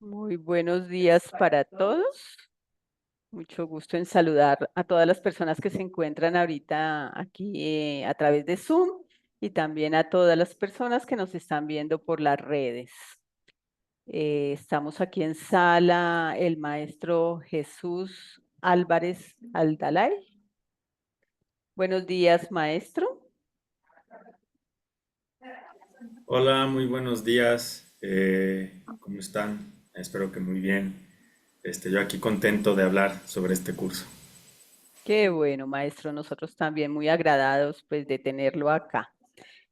Muy buenos días para todos. Mucho gusto en saludar a todas las personas que se encuentran ahorita aquí a través de Zoom y también a todas las personas que nos están viendo por las redes. Estamos aquí en sala el maestro Jesús Álvarez Aldalay. Buenos días, maestro. Hola, muy buenos días. ¿Cómo están? Espero que muy bien. Yo aquí contento de hablar sobre este curso. Qué bueno, maestro. Nosotros también muy agradados pues de tenerlo acá.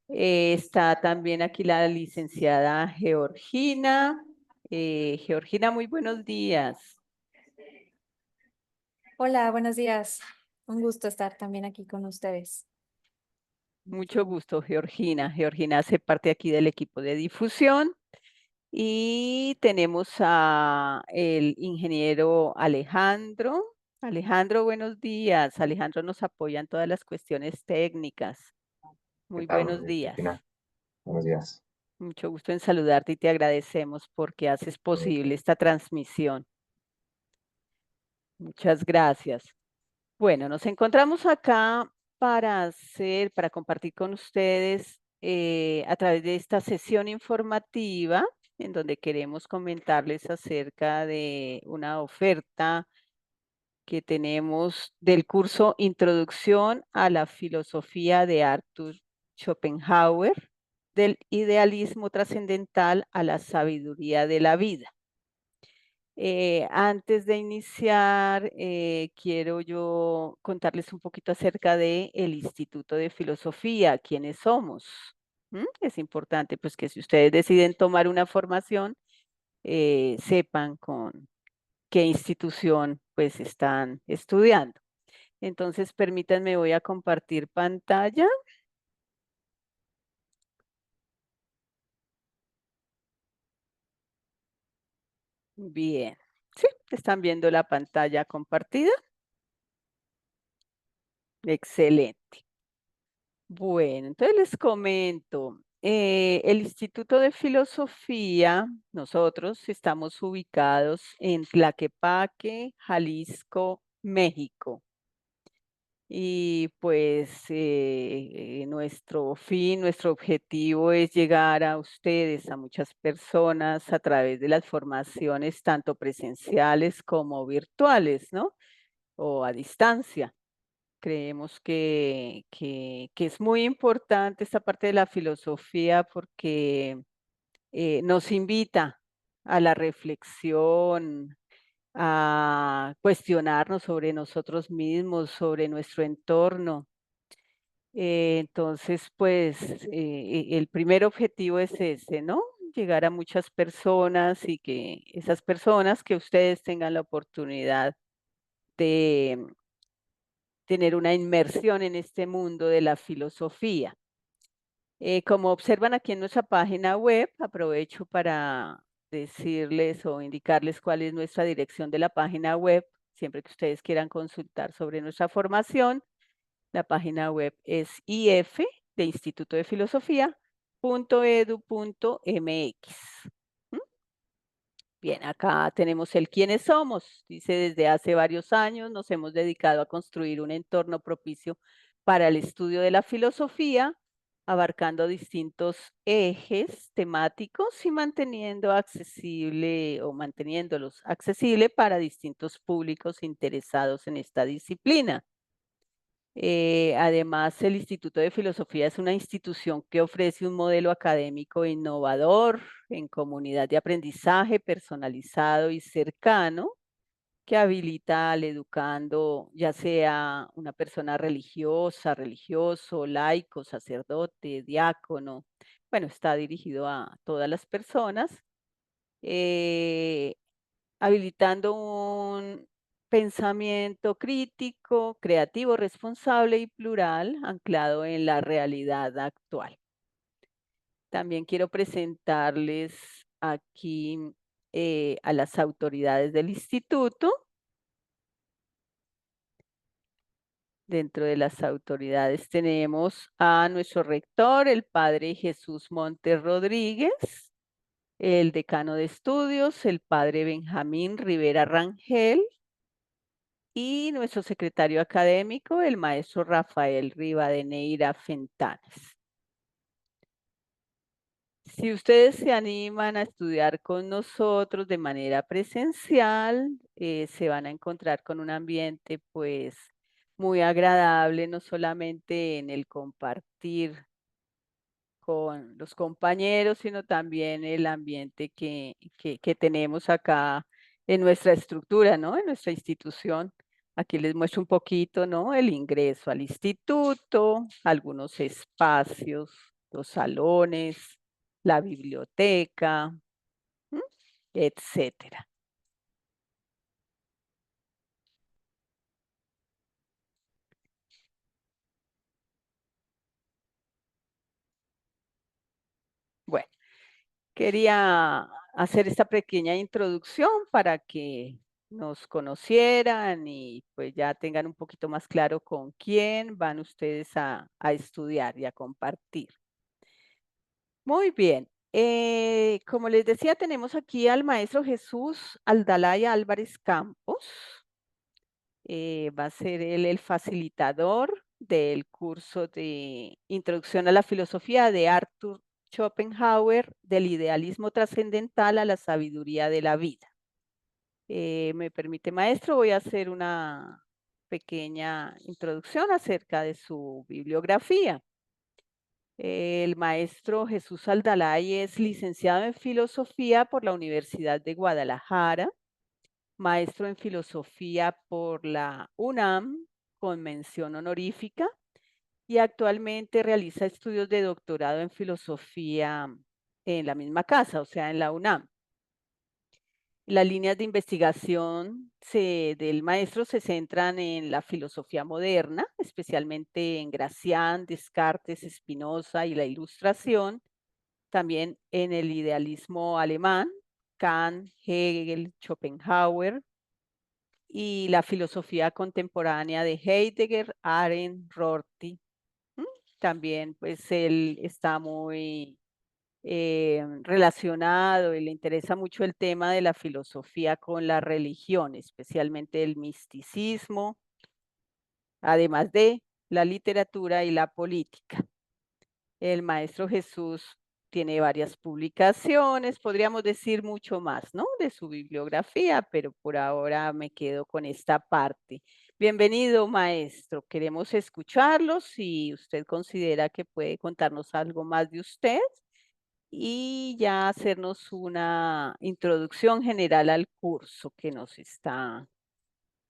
Está también aquí la licenciada Georgina. Georgina, muy buenos días. Hola, buenos días. Un gusto estar también aquí con ustedes. Mucho gusto, Georgina. Georgina hace parte aquí del equipo de difusión y tenemos a el ingeniero Alejandro. Alejandro, buenos días. Alejandro nos apoya en todas las cuestiones técnicas. ¿Qué Muy tal, buenos días. Cristina? Buenos días. Mucho gusto en saludarte y te agradecemos porque haces posible esta transmisión. Muchas gracias. Bueno, nos encontramos acá para compartir con ustedes a través de esta sesión informativa en donde queremos comentarles acerca de una oferta que tenemos del curso Introducción a la Filosofía de Arthur Schopenhauer, del idealismo trascendental a la sabiduría de la vida. Antes de iniciar, quiero yo contarles un poquito acerca de el Instituto de Filosofía, quiénes somos. Es importante, pues, que si ustedes deciden tomar una formación, sepan con qué institución, pues, están estudiando. Entonces, permítanme, voy a compartir pantalla. Bien. Sí, están viendo la pantalla compartida. Excelente. Bueno, entonces les comento, el Instituto de Filosofía, nosotros estamos ubicados en Tlaquepaque, Jalisco, México. Y pues nuestro fin, nuestro objetivo es llegar a ustedes, a muchas personas, a través de las formaciones tanto presenciales como virtuales, ¿no? O a distancia. Creemos que es muy importante esta parte de la filosofía porque nos invita a la reflexión, a cuestionarnos sobre nosotros mismos, sobre nuestro entorno. Entonces, pues, el primer objetivo es ese, ¿no? Llegar a muchas personas y que esas personas, que ustedes tengan la oportunidad de tener una inmersión en este mundo de la filosofía. Como observan aquí en nuestra página web, aprovecho para decirles o indicarles cuál es nuestra dirección de la página web, siempre que ustedes quieran consultar sobre nuestra formación. La página web es if de Instituto de Filosofía .edu.mx. Bien, acá tenemos el quiénes somos. Dice, desde hace varios años nos hemos dedicado a construir un entorno propicio para el estudio de la filosofía, abarcando distintos ejes temáticos y manteniéndolos accesible para distintos públicos interesados en esta disciplina. Además, el Instituto de Filosofía es una institución que ofrece un modelo académico innovador en comunidad de aprendizaje personalizado y cercano que habilita al educando, ya sea una persona religiosa, religioso, laico, sacerdote, diácono. Bueno, está dirigido a todas las personas. eh, Habilitando un pensamiento crítico, creativo, responsable y plural, anclado en la realidad actual. También quiero presentarles aquí a las autoridades del instituto. Dentro de las autoridades tenemos a nuestro rector, el padre Jesús Montes Rodríguez. el decano de estudios, el padre Benjamín Rivera Rangel, y nuestro secretario académico, el maestro Rafael Rivadeneira Fentanes. Si ustedes se animan a estudiar con nosotros de manera presencial, se van a encontrar con un ambiente pues muy agradable, no solamente en el compartir con los compañeros, sino también el ambiente que tenemos acá en nuestra estructura, ¿no? En nuestra institución. Aquí les muestro un poquito, ¿no? El ingreso al instituto, algunos espacios, los salones, la biblioteca, ¿m? Etcétera. Bueno, quería hacer esta pequeña introducción para que nos conocieran y pues ya tengan un poquito más claro con quién van ustedes a estudiar y a compartir. Muy bien. Como les decía, tenemos aquí al maestro Jesús Aldalaya Álvarez Campos. Va a ser él el facilitador del curso de Introducción a la Filosofía de Arthur Schopenhauer, del idealismo trascendental a la sabiduría de la vida. Me permite, maestro, voy a hacer una pequeña introducción acerca de su bibliografía. El maestro Jesús Aldalay es licenciado en Filosofía por la Universidad de Guadalajara, maestro en Filosofía por la UNAM con mención honorífica y actualmente realiza estudios de doctorado en Filosofía en la misma casa, o sea, en la UNAM. Las líneas de investigación del maestro se centran en la filosofía moderna, especialmente en Gracián, Descartes, Spinoza y la Ilustración, también en el idealismo alemán, Kant, Hegel, Schopenhauer, y la filosofía contemporánea de Heidegger, Arendt, Rorty. También, pues, él está muy relacionado y le interesa mucho el tema de la filosofía con la religión, especialmente el misticismo, además de la literatura y la política. El maestro Jesús tiene varias publicaciones, podríamos decir mucho más, ¿no? De su bibliografía, pero por ahora me quedo con esta parte. Bienvenido, maestro. Queremos escucharlo si usted considera que puede contarnos algo más de usted y ya hacernos una introducción general al curso que nos está,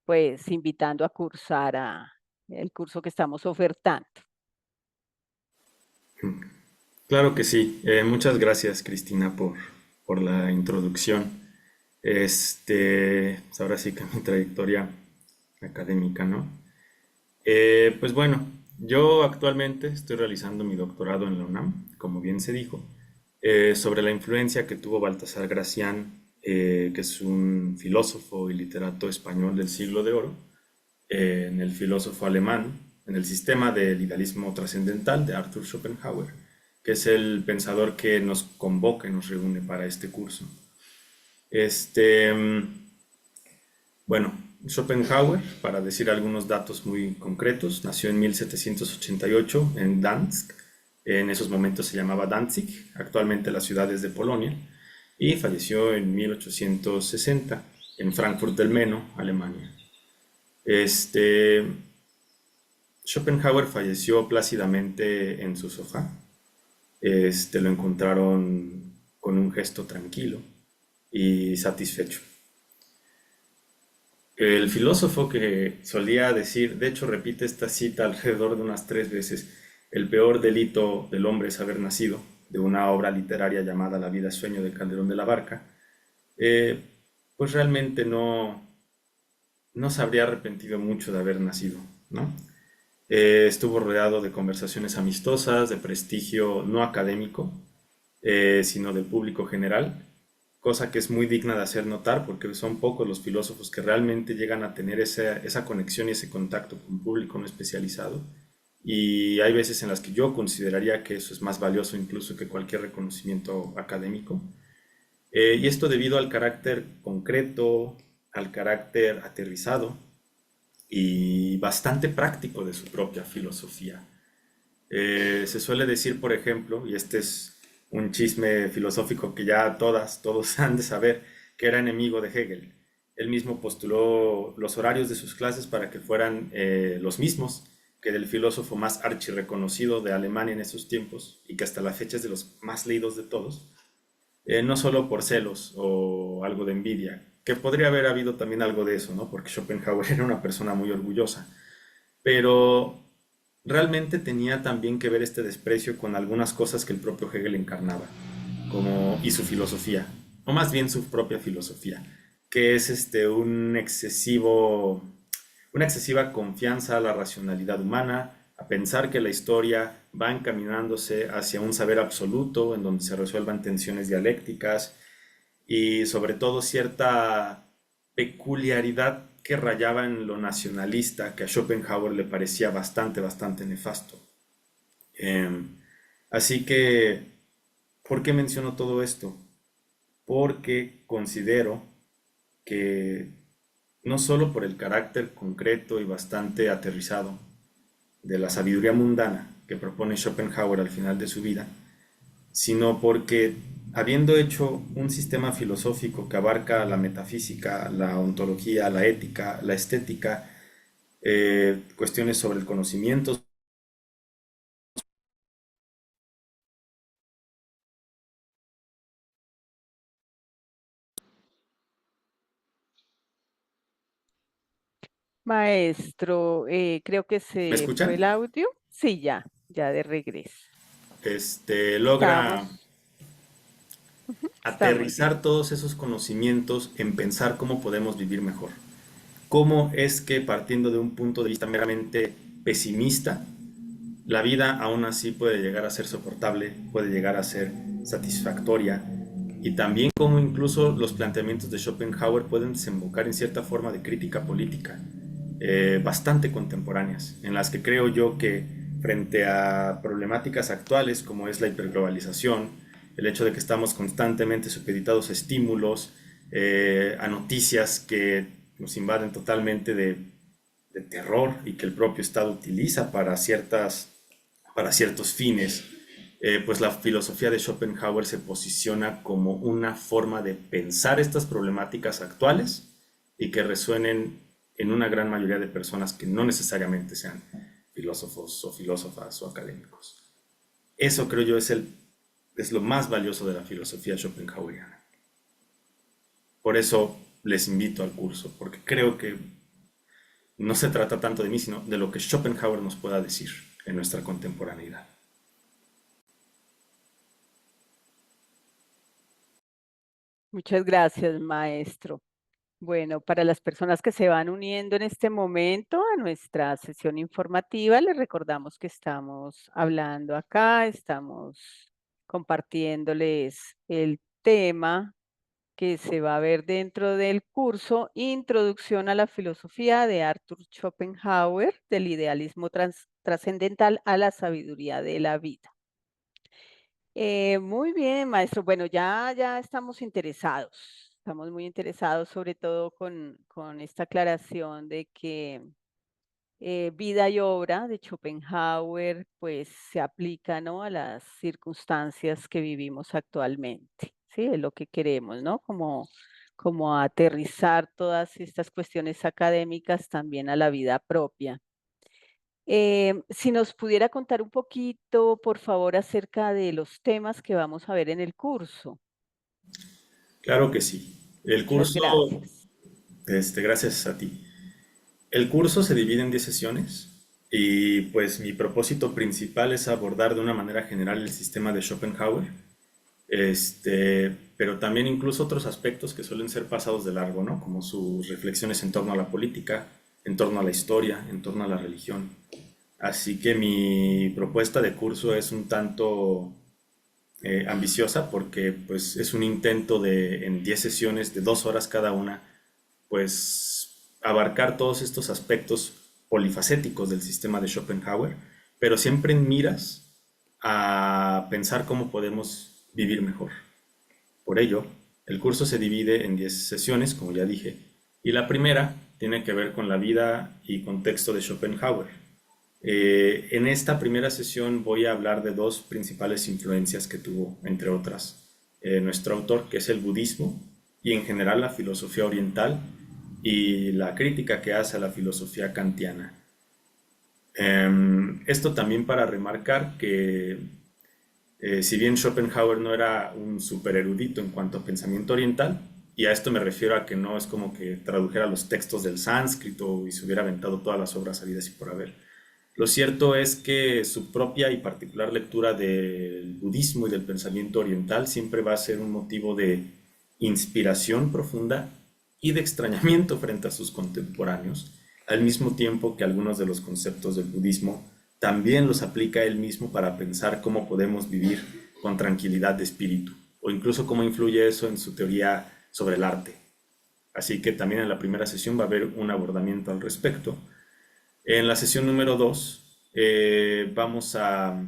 pues, invitando a cursar el curso que estamos ofertando. Claro que sí. Muchas gracias, Cristina, por la introducción. Pues ahora sí que mi trayectoria académica, ¿no? Pues bueno, yo actualmente estoy realizando mi doctorado en la UNAM, como bien se dijo, sobre la influencia que tuvo Baltasar Gracián, que es un filósofo y literato español del siglo de oro, en el filósofo alemán, en el sistema del idealismo trascendental de Arthur Schopenhauer, que es el pensador que nos convoca y nos reúne para este curso. Este, mm, bueno, Schopenhauer, para decir algunos datos muy concretos, nació en 1788 en Danzig, en esos momentos se llamaba Danzig, actualmente la ciudad es de Polonia, y falleció en 1860 en Frankfurt del Meno, Alemania. Este, Schopenhauer falleció plácidamente en su sofá. Lo encontraron con un gesto tranquilo y satisfecho. El filósofo que solía decir, de hecho repite esta cita alrededor de unas 3 veces, el peor delito del hombre es haber nacido, de una obra literaria llamada La vida sueño de Calderón de la Barca, eh, pues realmente no se habría arrepentido mucho de haber nacido, ¿no? Estuvo rodeado de conversaciones amistosas, de prestigio no académico, sino del público general, cosa que es muy digna de hacer notar porque son pocos los filósofos que realmente llegan a tener esa conexión y ese contacto con un público no especializado. Y hay veces en las que yo consideraría que eso es más valioso incluso que cualquier reconocimiento académico. Y esto debido al carácter concreto, al carácter aterrizado y bastante práctico de su propia filosofía. Se suele decir, por ejemplo, y este es un chisme filosófico que ya todos han de saber, que era enemigo de Hegel. Él mismo postuló los horarios de sus clases para que fueran los mismos que del filósofo más archirreconocido de Alemania en esos tiempos y que hasta la fecha es de los más leídos de todos, no solo por celos o algo de envidia, que podría haber habido también algo de eso, ¿no? Porque Schopenhauer era una persona muy orgullosa, pero realmente tenía también que ver este desprecio con algunas cosas que el propio Hegel encarnaba, como y su filosofía, o más bien su propia filosofía, que es una excesiva confianza a la racionalidad humana, a pensar que la historia va encaminándose hacia un saber absoluto en donde se resuelvan tensiones dialécticas y sobre todo cierta peculiaridad que rayaba en lo nacionalista que a Schopenhauer le parecía bastante nefasto. Em, Así que, ¿por qué menciono todo esto? Porque considero que no solo por el carácter concreto y bastante aterrizado de la sabiduría mundana que propone Schopenhauer al final de su vida, sino porque habiendo hecho un sistema filosófico que abarca la metafísica, la ontología, la ética, la estética, cuestiones sobre el conocimiento. Maestro, creo que ¿Me se fue escuchan? el audio. Sí, ya de regreso. Logra Estamos, estamos bien. aterrizar todos esos conocimientos en pensar cómo podemos vivir mejor. Cómo es que partiendo de un punto de vista meramente pesimista, la vida aún así puede llegar a ser soportable, puede llegar a ser satisfactoria y también cómo incluso los planteamientos de Schopenhauer pueden desembocar en cierta forma de crítica política bastante contemporáneas, en las que creo yo que frente a problemáticas actuales como es la hiperglobalización, el hecho de que estamos constantemente supeditados a estímulos, a noticias que nos invaden totalmente de terror y que el propio Estado utiliza para ciertos fines, pues la filosofía de Schopenhauer se posiciona como una forma de pensar estas problemáticas actuales y que resuenen en una gran mayoría de personas que no necesariamente sean filósofos o filósofas o académicos. Eso creo yo es lo más valioso de la filosofía schopenhaueriana. Por eso les invito al curso, porque creo que no se trata tanto de mí, sino de lo que Schopenhauer nos pueda decir en nuestra contemporaneidad. Muchas gracias, maestro. Bueno, para las personas que se van uniendo en este momento a nuestra sesión informativa, les recordamos que estamos hablando acá, estamos compartiéndoles el tema que se va a ver dentro del curso Introducción a la Filosofía de Arthur Schopenhauer, del idealismo trascendental a la sabiduría de la vida. Muy bien, maestro. Bueno, ya estamos interesados. Estamos muy interesados, sobre todo con esta aclaración de que vida y obra de Schopenhauer, pues se aplica, ¿no? A las circunstancias que vivimos actualmente. Sí, es lo que queremos, ¿no? Como aterrizar todas estas cuestiones académicas también a la vida propia. Si nos pudiera contar un poquito, por favor, acerca de los temas que vamos a ver en el curso. Claro que sí. El Muchas curso, gracias. gracias a ti. El curso se divide en 10 sesiones y pues mi propósito principal es abordar de una manera general el sistema de Schopenhauer, pero también incluso otros aspectos que suelen ser pasados de largo, ¿no? Como sus reflexiones en torno a la política, en torno a la historia, en torno a la religión. Así que mi propuesta de curso es un tanto ambiciosa porque pues es un intento de en 10 sesiones de 2 horas cada una, pues abarcar todos estos aspectos polifacéticos del sistema de Schopenhauer, pero siempre en miras a pensar cómo podemos vivir mejor. Por ello, El curso se divide en 10 sesiones, como ya dije, y la primera tiene que ver con la vida y contexto de Schopenhauer. En esta primera sesión voy a hablar de dos principales influencias que tuvo, entre otras, nuestro autor, que es el budismo y en general la filosofía oriental y la crítica que hace a la filosofía kantiana. Esto también para remarcar que si bien Schopenhauer no era un super erudito en cuanto a pensamiento oriental, y a esto me refiero a que no es como que tradujera los textos del sánscrito y se hubiera aventado todas las obras habidas y por haber. Lo cierto es que su propia y particular lectura del budismo y del pensamiento oriental siempre va a ser un motivo de inspiración profunda y de extrañamiento frente a sus contemporáneos, al mismo tiempo que algunos de los conceptos del budismo también los aplica él mismo para pensar cómo podemos vivir con tranquilidad de espíritu, o incluso cómo influye eso en su teoría sobre el arte. Así que también en la primera sesión va a haber un abordamiento al respecto. En la sesión número 2 vamos a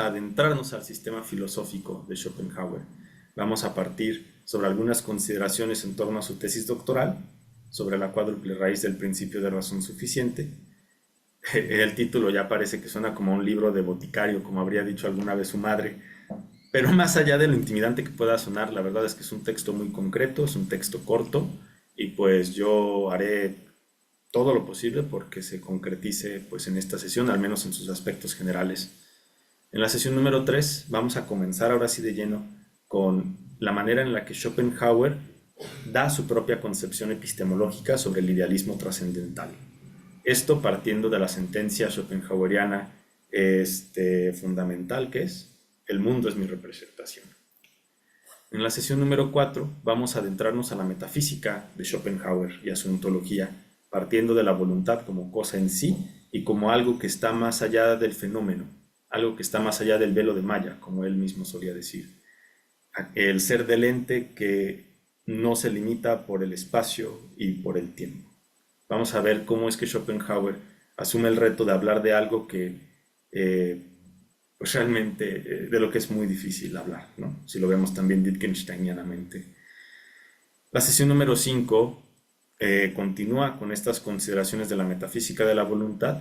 adentrarnos al sistema filosófico de Schopenhauer. Vamos a partir sobre algunas consideraciones en torno a su tesis doctoral, sobre la cuádruple raíz del principio de razón suficiente. El título ya parece que suena como un libro de boticario, como habría dicho alguna vez su madre, pero más allá de lo intimidante que pueda sonar, la verdad es que es un texto muy concreto, es un texto corto, y pues yo haré todo lo posible porque se concretice pues en esta sesión, al menos en sus aspectos generales. En la sesión número 3 vamos a comenzar ahora sí de lleno con la manera en la que Schopenhauer da su propia concepción epistemológica sobre el idealismo trascendental. Esto partiendo de la sentencia schopenhaueriana fundamental que es: el mundo es mi representación. En la sesión número 4 vamos a adentrarnos a la metafísica de Schopenhauer y a su ontología, partiendo de la voluntad como cosa en sí y como algo que está más allá del fenómeno, algo que está más allá del velo de Maya, como él mismo solía decir. El ser del ente que no se limita por el espacio y por el tiempo. Vamos a ver cómo es que Schopenhauer asume el reto de hablar de algo que pues realmente de lo que es muy difícil hablar, ¿no? Si lo vemos también Wittgensteinianamente. La sesión número 5 continúa con estas consideraciones de la metafísica de la voluntad,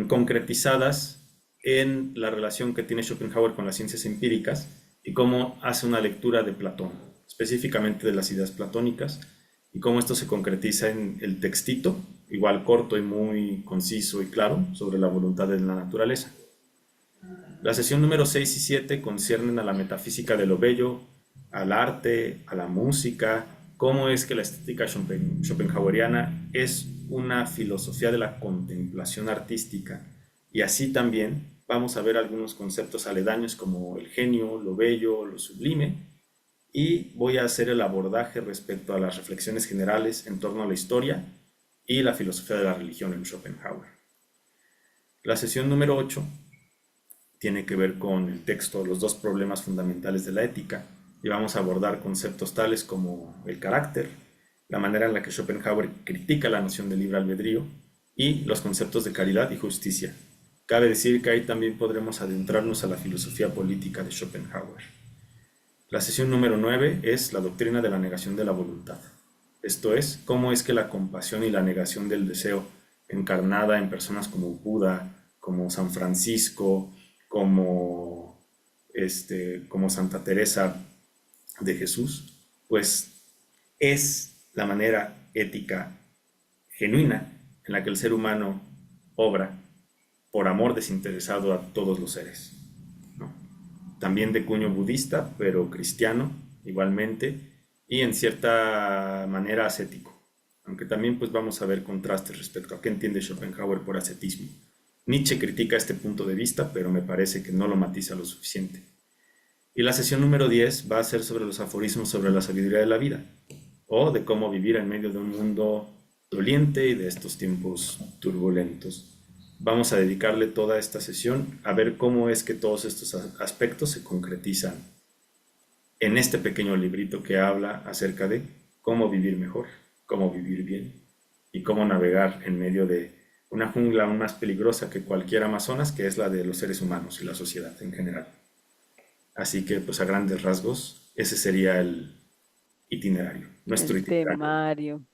concretizadas en la relación que tiene Schopenhauer con las ciencias empíricas y cómo hace una lectura de Platón, específicamente de las ideas platónicas, y cómo esto se concretiza en el textito, igual corto y muy conciso y claro, sobre la voluntad de la naturaleza. La sesión número 6 y 7 conciernen a la metafísica de lo bello, al arte, a la música, cómo es que la estética schopenhaueriana es una filosofía de la contemplación artística, y así también vamos a ver algunos conceptos aledaños como el genio, lo bello, lo sublime, y voy a hacer el abordaje respecto a las reflexiones generales en torno a la historia y la filosofía de la religión en Schopenhauer. La sesión número 8 tiene que ver con el texto Los dos problemas fundamentales de la ética, y vamos a abordar conceptos tales como el carácter, la manera en la que Schopenhauer critica la noción de libre albedrío y los conceptos de caridad y justicia. Cabe decir que ahí también podremos adentrarnos a la filosofía política de Schopenhauer. La sesión número 9 es la doctrina de la negación de la voluntad. Esto es, cómo es que la compasión y la negación del deseo, encarnada en personas como Buda, como San Francisco, como Santa Teresa de Jesús, pues es la manera ética genuina en la que el ser humano obra por amor desinteresado a todos los seres, ¿no? También de cuño budista, pero cristiano igualmente, y en cierta manera ascético, aunque también pues vamos a ver contrastes respecto a qué entiende Schopenhauer por ascetismo. Nietzsche critica este punto de vista, pero me parece que no lo matiza lo suficiente. Y la sesión número 10 va a ser sobre los aforismos sobre la sabiduría de la vida, o de cómo vivir en medio de un mundo doliente y de estos tiempos turbulentos. Vamos a dedicarle toda esta sesión a ver cómo es que todos estos aspectos se concretizan en este pequeño librito que habla acerca de cómo vivir mejor, cómo vivir bien y cómo navegar en medio de una jungla aún más peligrosa que cualquier Amazonas, que es la de los seres humanos y la sociedad en general. Así que, pues a grandes rasgos, ese sería el itinerario, nuestro El itinerario. temario.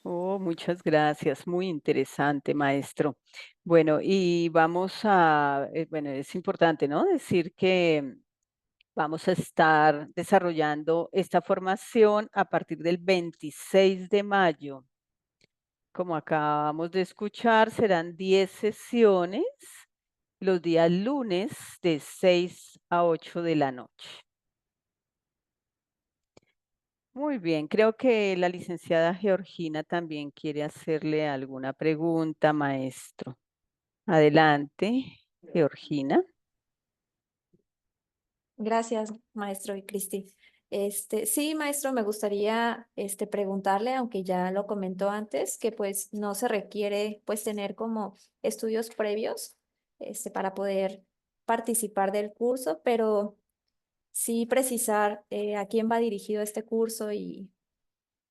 Oh, muchas gracias. Muy interesante, maestro. Bueno, y vamos a, bueno, es importante, ¿no? Decir que vamos a estar desarrollando esta formación a partir del 26 de mayo. Como acabamos de escuchar, serán 10 sesiones los días lunes de 6 a 8 de la noche. Muy bien, creo que la licenciada Georgina también quiere hacerle alguna pregunta, maestro. Adelante, Georgina. Gracias, maestro y Cristi. Sí, maestro, me gustaría preguntarle, aunque ya lo comentó antes, que pues no se requiere pues tener como estudios previos para poder participar del curso, pero sí precisar a quién va dirigido este curso y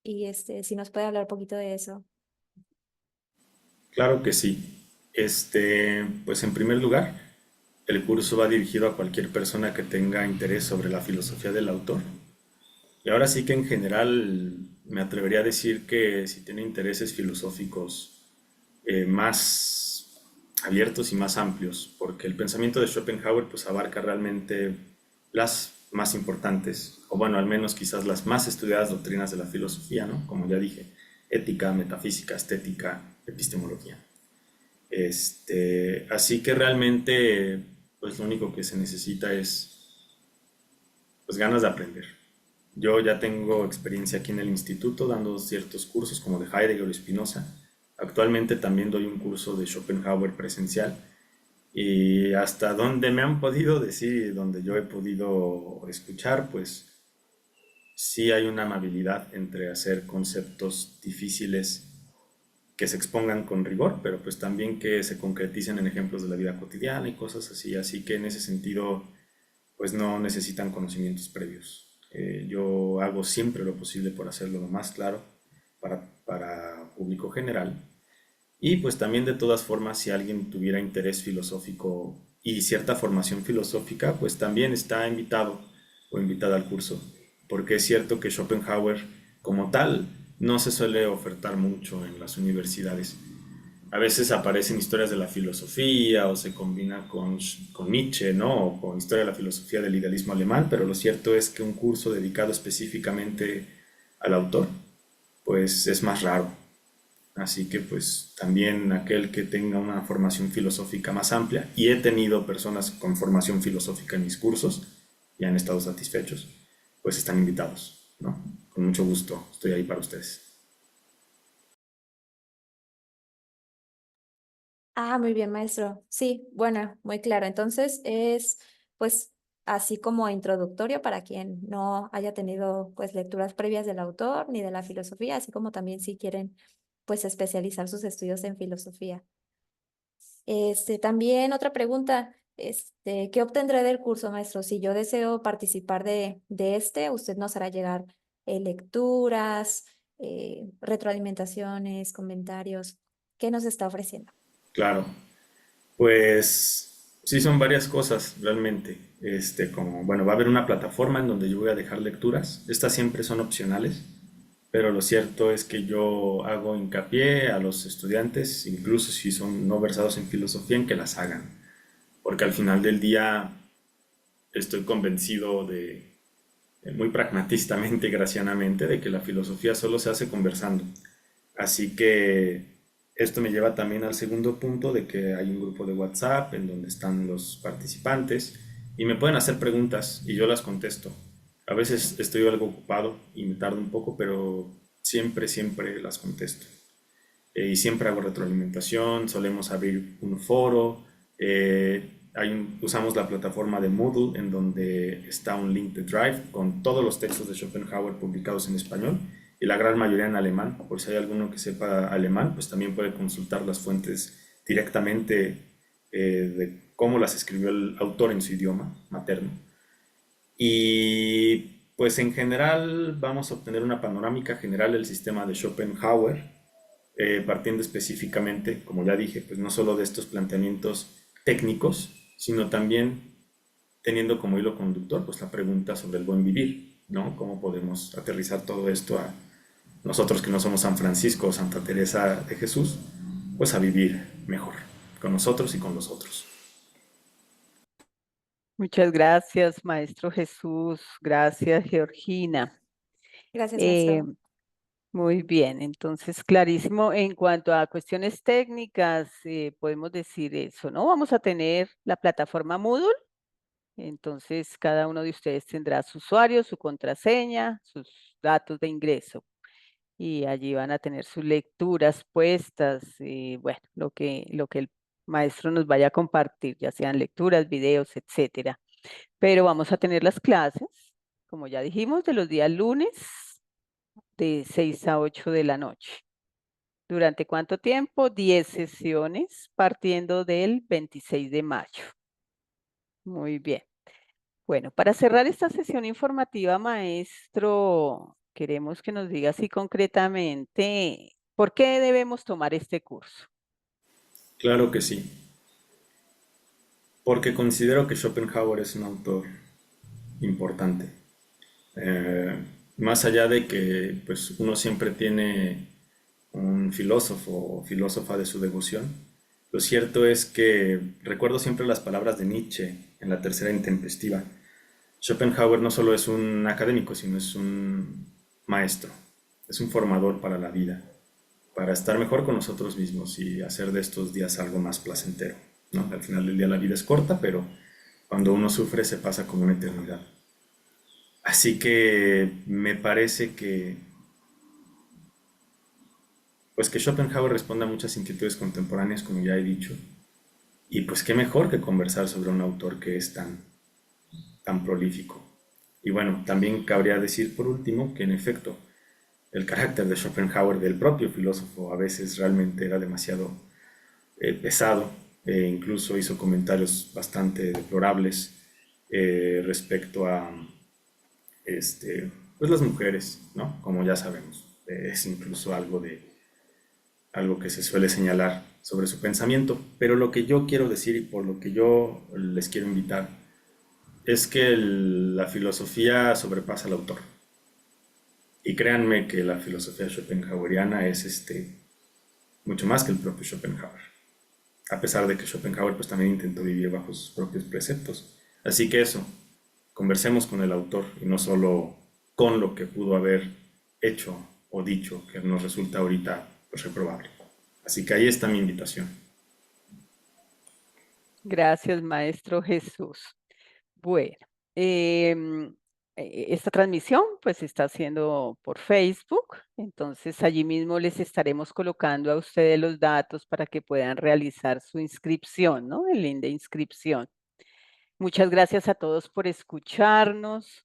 si nos puede hablar un poquito de eso. Claro que sí. Pues en primer lugar, el curso va dirigido a cualquier persona que tenga interés sobre la filosofía del autor. Y ahora sí que en general me atrevería a decir que si tiene intereses filosóficos más abiertos y más amplios, porque el pensamiento de Schopenhauer pues abarca realmente las más importantes, o bueno, al menos quizás las más estudiadas doctrinas de la filosofía, ¿no? Como ya dije, ética, metafísica, estética, epistemología. Así que realmente pues lo único que se necesita es pues ganas de aprender. Yo ya tengo experiencia aquí en el instituto dando ciertos cursos como de Heidegger o Spinoza. Actualmente también doy un curso de Schopenhauer presencial y hasta donde me han podido decir y donde yo he podido escuchar, pues sí hay una amabilidad entre hacer conceptos difíciles que se expongan con rigor, pero pues también que se concreticen en ejemplos de la vida cotidiana y cosas así. Así que en ese sentido pues no necesitan conocimientos previos. Yo hago siempre lo posible por hacerlo lo más claro para público general. Y pues también de todas formas, si alguien tuviera interés filosófico y cierta formación filosófica, pues también está invitado o invitada al curso. Porque es cierto que Schopenhauer como tal no se suele ofertar mucho en las universidades. A veces aparecen historias de la filosofía o se combina con Nietzsche, ¿no? O con historia de la filosofía del idealismo alemán, pero lo cierto es que un curso dedicado específicamente al autor, pues es más raro. Así que pues también aquel que tenga una formación filosófica más amplia, y he tenido personas con formación filosófica en mis cursos y han estado satisfechos, pues están invitados, ¿no? Con mucho gusto, estoy ahí para ustedes. Ah, muy bien, maestro. Sí, bueno, muy claro. Entonces es, pues, así como introductorio para quien no haya tenido, pues, lecturas previas del autor ni de la filosofía, así como también si quieren, pues, especializar sus estudios en filosofía. También otra pregunta, ¿qué obtendré del curso, maestro? Si yo deseo participar de usted nos hará llegar lecturas, retroalimentaciones, comentarios. ¿Qué nos está ofreciendo? Claro, pues sí son varias cosas realmente. Como, bueno, va a haber una plataforma en donde yo voy a dejar lecturas. Estas siempre son opcionales, pero lo cierto es que yo hago hincapié a los estudiantes, incluso si son no versados en filosofía, en que las hagan. Porque al final del día estoy convencido muy pragmatistamente y gracianamente, de que la filosofía solo se hace conversando. Así que esto me lleva también al segundo punto de que hay un grupo de WhatsApp en donde están los participantes y me pueden hacer preguntas y yo las contesto. A veces estoy algo ocupado y me tardo un poco, pero siempre, siempre las contesto. Y siempre hago retroalimentación, solemos abrir un foro, usamos la plataforma de Moodle en donde está un link de Drive con todos los textos de Schopenhauer publicados en español y la gran mayoría en alemán. Por si hay alguno que sepa alemán, pues también puede consultar las fuentes directamente de cómo las escribió el autor en su idioma materno. Y pues en general vamos a obtener una panorámica general del sistema de Schopenhauer, partiendo específicamente, como ya dije, pues no solo de estos planteamientos técnicos, sino también teniendo como hilo conductor pues la pregunta sobre el buen vivir, ¿no? ¿Cómo podemos aterrizar todo esto a nosotros que no somos San Francisco o Santa Teresa de Jesús, pues a vivir mejor con nosotros y con los otros? Muchas gracias, maestro Jesús. Gracias, Georgina. Gracias, Eh, maestro. Muy bien, entonces clarísimo. En cuanto a cuestiones técnicas, podemos decir eso, ¿no? Vamos a tener la plataforma Moodle, entonces cada uno de ustedes tendrá su usuario, su contraseña, sus datos de ingreso y allí van a tener sus lecturas puestas, bueno, lo que el maestro nos vaya a compartir, ya sean lecturas, videos, etcétera. Pero vamos a tener las clases, como ya dijimos, de los días lunes de 6 a 8 de la noche. ¿Durante cuánto tiempo? 10 sesiones partiendo del 26 de mayo. Muy bien. Bueno, para cerrar esta sesión informativa, maestro, queremos que nos diga así concretamente, ¿por qué debemos tomar este curso? Claro que sí, porque considero que Schopenhauer es un autor importante. Eh, Más allá de que pues, uno siempre tiene un filósofo o filósofa de su devoción, lo cierto es que recuerdo siempre las palabras de Nietzsche en La Tercera Intempestiva. Schopenhauer no solo es un académico, sino es un maestro, es un formador para la vida, para estar mejor con nosotros mismos y hacer de estos días algo más placentero, ¿no? Al final del día la vida es corta, pero cuando uno sufre se pasa como una eternidad. Así que me parece que, pues que Schopenhauer responde a muchas inquietudes contemporáneas, como ya he dicho, y pues qué mejor que conversar sobre un autor que es tan prolífico. Y bueno, también cabría decir por último que en efecto, el carácter de Schopenhauer, del propio filósofo, a veces realmente era demasiado pesado, incluso hizo comentarios bastante deplorables respecto a pues las mujeres, ¿no? Como ya sabemos, es incluso algo que se suele señalar sobre su pensamiento, pero lo que yo quiero decir y por lo que yo les quiero invitar es que la filosofía sobrepasa al autor. Y créanme que la filosofía schopenhaueriana es mucho más que el propio Schopenhauer, a pesar de que Schopenhauer pues también intentó vivir bajo sus propios preceptos. Así que eso, conversemos con el autor y no solo con lo que pudo haber hecho o dicho que nos resulta ahorita pues, reprobable. Así que ahí está mi invitación. Gracias, maestro Jesús. Bueno, esta transmisión pues se está haciendo por Facebook, entonces allí mismo les estaremos colocando a ustedes los datos para que puedan realizar su inscripción, ¿no? El link de inscripción. Muchas gracias a todos por escucharnos.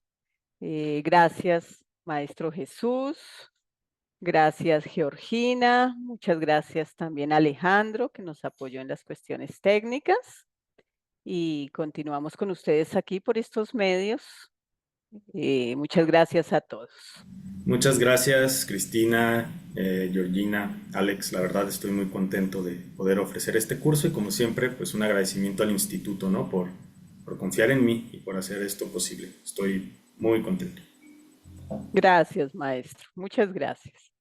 Gracias, maestro Jesús. Gracias, Georgina. Muchas gracias también a Alejandro, que nos apoyó en las cuestiones técnicas. Y continuamos con ustedes aquí por estos medios. Muchas gracias a todos. Muchas gracias, Cristina, Georgina, Alex. La verdad estoy muy contento de poder ofrecer este curso y como siempre, pues un agradecimiento al instituto, ¿no? Por confiar en mí y por hacer esto posible. Estoy muy contento. Gracias, maestro. Muchas gracias.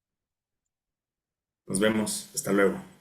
Nos vemos. Hasta luego.